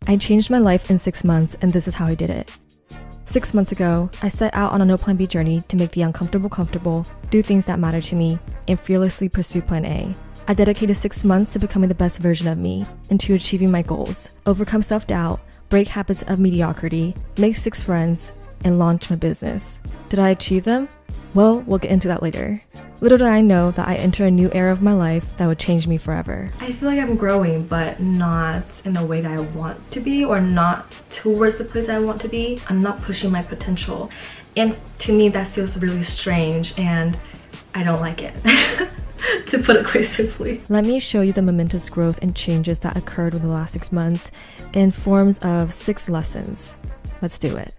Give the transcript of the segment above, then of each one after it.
I changed my life in 6 months, and this is how I did it. 6 months ago, I set out on a no plan B journey to make the uncomfortable comfortable, do things that matter to me, and fearlessly pursue plan A. I dedicated 6 months to becoming the best version of me and to achieving my goals, overcome self-doubt, break habits of mediocrity, make 6 friends, and launch my business. Did I achieve them? Well, we'll get into that later. Little did I know that I enter a new era of my life that would change me forever. I feel like I'm growing, but not in the way that I want to be, or not towards the place I want to be. I'm not pushing my potential. And to me, that feels really strange, and I don't like it. To put it quite simply. Let me show you the momentous growth and changes that occurred over the last 6 months in forms of 6 lessons. Let's do it.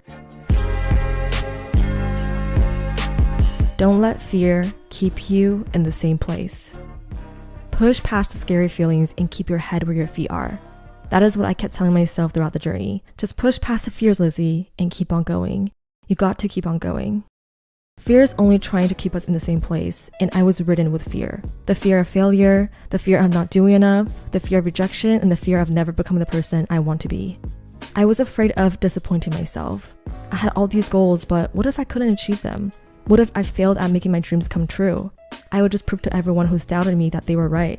Don't let fear keep you in the same place. Push past the scary feelings and keep your head where your feet are. That is what I kept telling myself throughout the journey. Just push past the fears, Lizzie, and keep on going. You got to keep on going. Fear is only trying to keep us in the same place, and I was ridden with fear. The fear of failure, the fear of not doing enough, the fear of rejection, and the fear of never becoming the person I want to be. I was afraid of disappointing myself. I had all these goals, but what if I couldn't achieve them? What if I failed at making my dreams come true? I would just prove to everyone who's doubted me that they were right.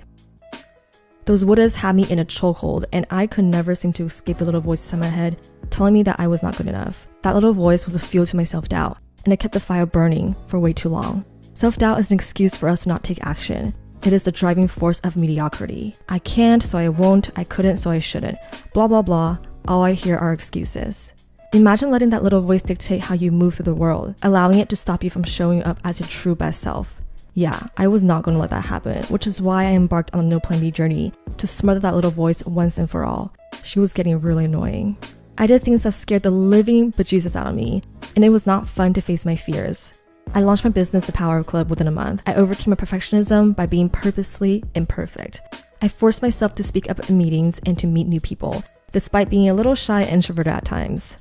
Those what ifs had me in a chokehold, and I could never seem to escape the little voice inside my head telling me that I was not good enough. That little voice was a fuel to my self-doubt, and it kept the fire burning for way too long. Self-doubt is an excuse for us to not take action. It is the driving force of mediocrity. I can't, so I won't. I couldn't, so I shouldn't. Blah, blah, blah. All I hear are excuses. Imagine letting that little voice dictate how you move through the world, allowing it to stop you from showing up as your true best self. Yeah, I was not going to let that happen, which is why I embarked on a no plan B journey to smother that little voice once and for all. She was getting really annoying. I did things that scared the living bejesus out of me, and it was not fun to face my fears. I launched my business, The Power of Club, within a month. I overcame my perfectionism by being purposely imperfect. I forced myself to speak up in meetings and to meet new people, despite being a little shy and introverted at times.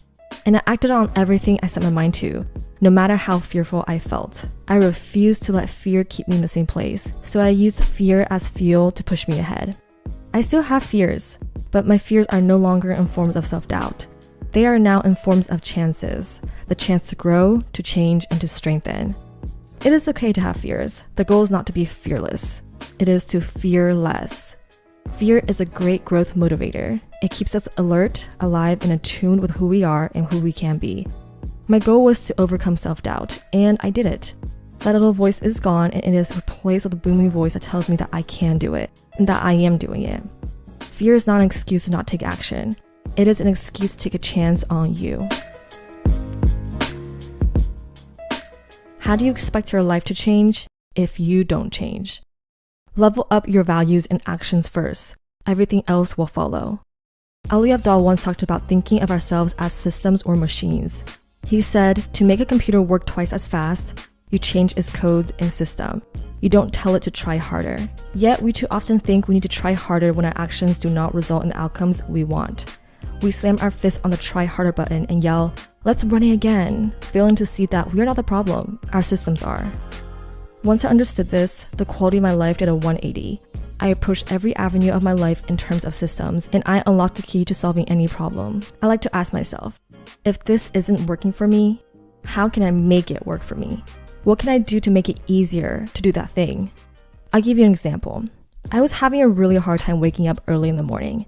And I acted on everything I set my mind to, no matter how fearful I felt. I refused to let fear keep me in the same place, so I used fear as fuel to push me ahead. I still have fears, but my fears are no longer in forms of self-doubt. They are now in forms of chances, the chance to grow, to change, and to strengthen. It is okay to have fears. The goal is not to be fearless. It is to fear less. Fear is a great growth motivator. It keeps us alert, alive, and attuned with who we are and who we can be. My goal was to overcome self-doubt, and I did it. That little voice is gone, and it is replaced with a booming voice that tells me that I can do it, and that I am doing it. Fear is not an excuse to not take action. It is an excuse to take a chance on you. How do you expect your life to change if you don't change? Level up your values and actions first. Everything else will follow. Ali Abdaal once talked about thinking of ourselves as systems or machines. He said, to make a computer work twice as fast, you change its code and system. You don't tell it to try harder. Yet we too often think we need to try harder when our actions do not result in the outcomes we want. We slam our fist on the try harder button and yell, let's run it again, failing to see that we are not the problem, our systems are. Once I understood this, the quality of my life did a 180. I approached every avenue of my life in terms of systems, and I unlocked the key to solving any problem. I like to ask myself, if this isn't working for me, how can I make it work for me? What can I do to make it easier to do that thing? I'll give you an example. I was having a really hard time waking up early in the morning.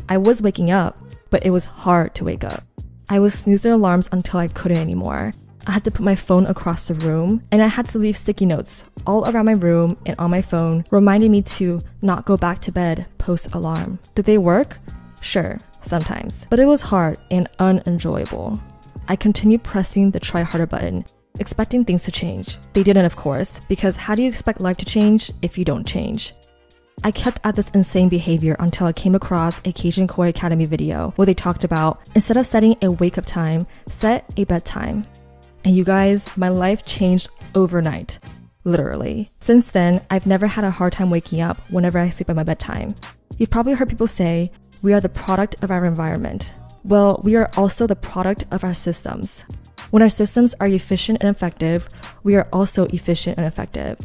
I was waking up, but it was hard to wake up. I was snoozing alarms until I couldn't anymore. I had to put my phone across the room, and I had to leave sticky notes all around my room and on my phone, reminding me to not go back to bed post-alarm. Did they work? Sure, sometimes. But it was hard and unenjoyable. I continued pressing the try harder button, expecting things to change. They didn't, of course, because how do you expect life to change if you don't change? I kept at this insane behavior until I came across a Cajun Koi Academy video where they talked about, instead of setting a wake-up time, set a bedtime. And you guys, my life changed overnight, literally. Since then, I've never had a hard time waking up whenever I sleep at my bedtime. You've probably heard people say, we are the product of our environment. Well, we are also the product of our systems. When our systems are efficient and effective, we are also efficient and effective.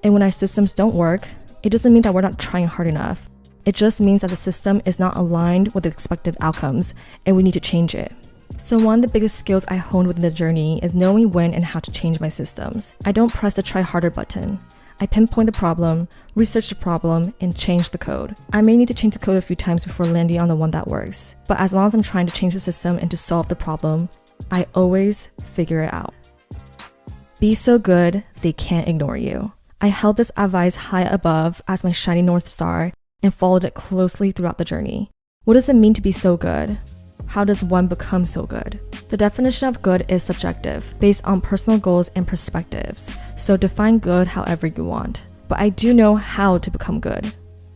And when our systems don't work, it doesn't mean that we're not trying hard enough. It just means that the system is not aligned with the expected outcomes and we need to change it. So one of the biggest skills I honed within the journey is knowing when and how to change my systems. I don't press the try harder button. I pinpoint the problem, research the problem, and change the code. I may need to change the code a few times before landing on the one that works, but as long as I'm trying to change the system and to solve the problem, I always figure it out. Be so good, they can't ignore you. I held this advice high above as my shining North Star and followed it closely throughout the journey. What does it mean to be so good? How does one become so good? The definition of good is subjective, based on personal goals and perspectives, so define good however you want. But I do know how to become good.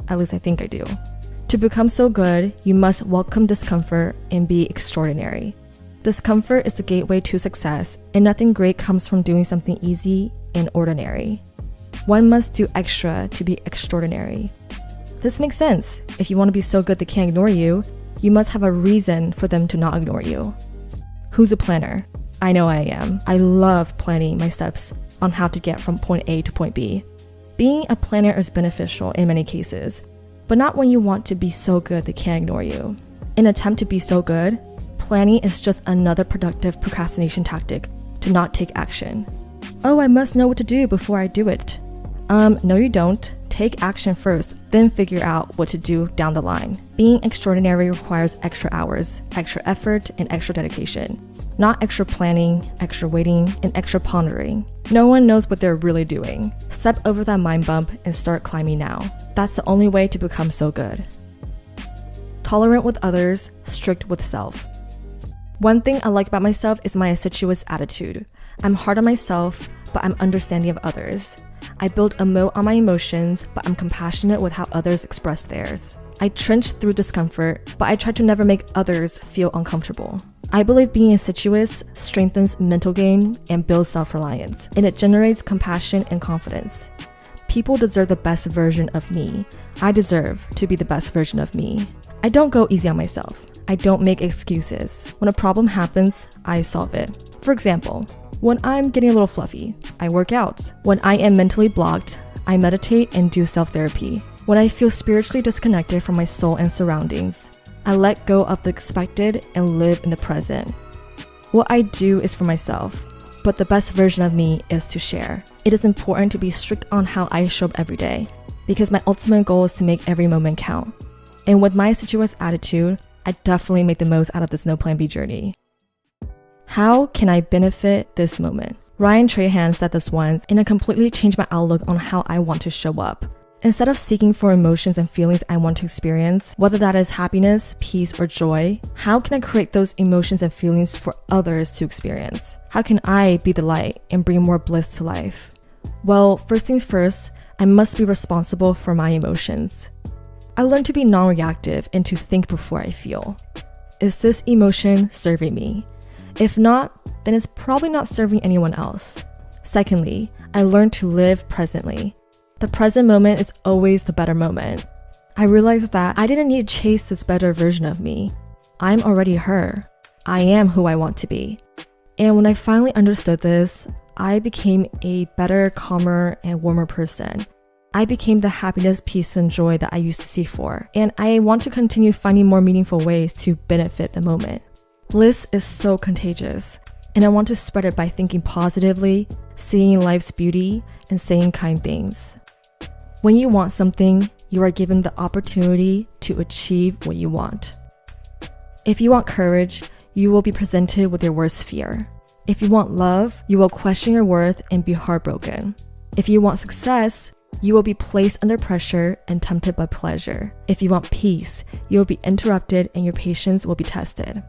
At least I think I do. To become so good, you must welcome discomfort and be extraordinary. Discomfort is the gateway to success, and nothing great comes from doing something easy and ordinary. One must do extra to be extraordinary. This makes sense. If you want to be so good they can't ignore you, you must have a reason for them to not ignore you. Who's a planner? I know I am. I love planning my steps on how to get from point A to point B. Being a planner is beneficial in many cases, but not when you want to be so good they can't ignore you. In an attempt to be so good, planning is just another productive procrastination tactic to not take action. Oh, I must know what to do before I do it. No you don't. Take action first, then figure out what to do down the line. Being extraordinary requires extra hours, extra effort, and extra dedication. Not extra planning, extra waiting, and extra pondering. No one knows what they're really doing. Step over that mind bump and start climbing now. That's the only way to become so good. Tolerant with others, strict with self. One thing I like about myself is my assiduous attitude. I'm hard on myself, but I'm understanding of others. I build a moat on my emotions, but I'm compassionate with how others express theirs. I trench through discomfort, but I try to never make others feel uncomfortable. I believe being assiduous strengthens mental game and builds self-reliance, and it generates compassion and confidence. People deserve the best version of me. I deserve to be the best version of me. I don't go easy on myself. I don't make excuses. When a problem happens, I solve it. For example, when I'm getting a little fluffy, I work out. When I am mentally blocked, I meditate and do self-therapy. When I feel spiritually disconnected from my soul and surroundings, I let go of the expected and live in the present. What I do is for myself, but the best version of me is to share. It is important to be strict on how I show up every day, because my ultimate goal is to make every moment count. And with my assiduous attitude, I definitely make the most out of this no plan B journey. How can I benefit this moment? Ryan Trahan said this once, and it completely changed my outlook on how I want to show up. Instead of seeking for emotions and feelings I want to experience, whether that is happiness, peace, or joy, how can I create those emotions and feelings for others to experience? How can I be the light and bring more bliss to life? Well, first things first, I must be responsible for my emotions. I learned to be non-reactive and to think before I feel. Is this emotion serving me? If not, then it's probably not serving anyone else. Secondly, I learned to live presently. The present moment is always the better moment. I realized that I didn't need to chase this better version of me. I'm already her. I am who I want to be. And when I finally understood this, I became a better, calmer, and warmer person. I became the happiness, peace, and joy that I used to seek for. And I want to continue finding more meaningful ways to benefit the moment. Bliss is so contagious, and I want to spread it by thinking positively, seeing life's beauty, and saying kind things. When you want something, you are given the opportunity to achieve what you want. If you want courage, you will be presented with your worst fear. If you want love, you will question your worth and be heartbroken. If you want success, you will be placed under pressure and tempted by pleasure. If you want peace, you will be interrupted and your patience will be tested.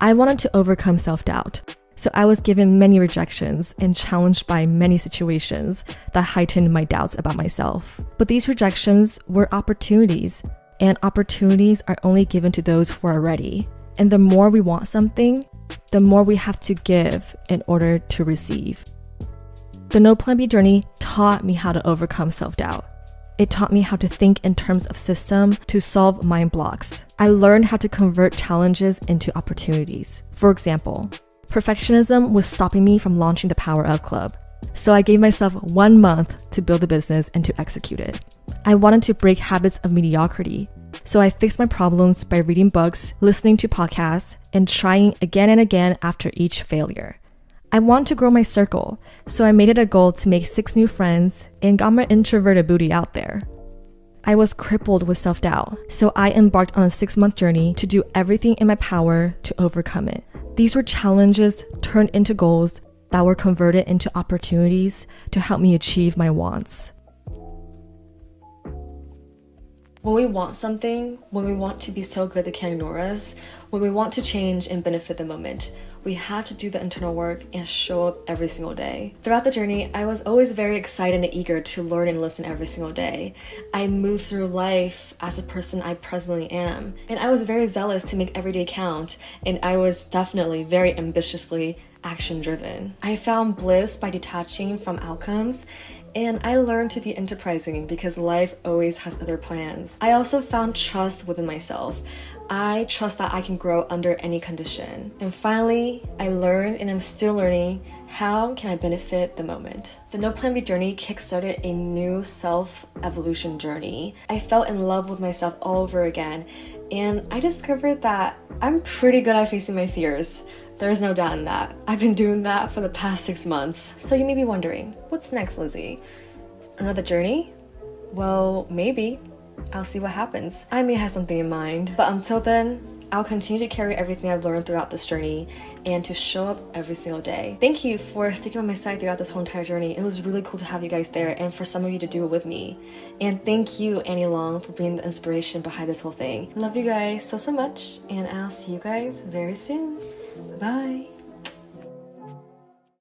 I wanted to overcome self-doubt, so I was given many rejections and challenged by many situations that heightened my doubts about myself. But these rejections were opportunities, and opportunities are only given to those who are ready. And the more we want something, the more we have to give in order to receive. The No Plan B journey taught me how to overcome self-doubt. It taught me how to think in terms of system to solve mind blocks. I learned how to convert challenges into opportunities. For example, perfectionism was stopping me from launching the Power Of Club, so I gave myself 1 month to build the business and to execute it. I wanted to break habits of mediocrity, So I fixed my problems by reading books, listening to podcasts, and trying again and again after each failure. I want to grow my circle, so I made it a goal to make 6 new friends and got my introverted booty out there. I was crippled with self-doubt, so I embarked on a 6-month journey to do everything in my power to overcome it. These were challenges turned into goals that were converted into opportunities to help me achieve my wants. When we want something, when we want to be so good they can't ignore us, when we want to change and benefit the moment, we have to do the internal work and show up every single day. Throughout the journey, I was always very excited and eager to learn and listen every single day. I moved through life as the person I presently am, and I was very zealous to make every day count, and I was definitely very ambitiously action-driven. I found bliss by detaching from outcomes, and I learned to be enterprising because life always has other plans. I also found trust within myself. I trust that I can grow under any condition. And finally, I learned, and I'm still learning, how can I benefit the moment? The No Plan B journey kickstarted a new self-evolution journey. I fell in love with myself all over again, and I discovered that I'm pretty good at facing my fears. There's no doubt in that. I've been doing that for the past 6 months. So you may be wondering, what's next, Lizzie? Another journey? Well, maybe. I'll see what happens. I may have something in mind, but until then, I'll continue to carry everything I've learned throughout this journey and to show up every single day. Thank you for sticking by my side throughout this whole entire journey. It was really cool to have you guys there and for some of you to do it with me. And thank you, Annie Long, for being the inspiration behind this whole thing. Love you guys so much, and I'll see you guys very soon. Bye.